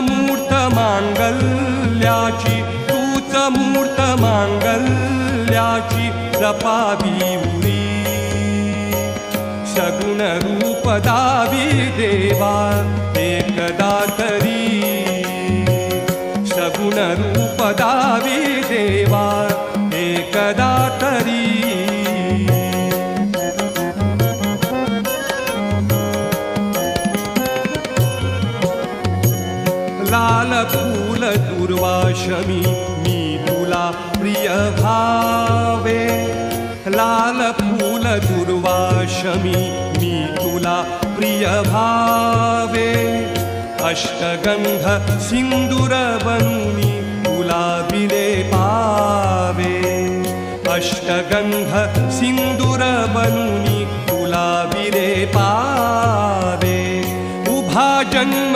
मूर्त मांगल्याची, तूच मूर्त मांगल्याची जपावी उरी. सगुण रूप दावी देवा एकदा तरी, सगुण रूप दावी देवा एकदा तरी. लाल फूल दुर्वाशमी मी तुला प्रिय भावे, लाल फूल दुर्वाशमी मी तुला प्रिय भावे. अष्टगंध सिंदूर बनूनी तुला विले पावे, अष्टगंध सिंदूर बनूनी तुला विले पावे. उभा जन्म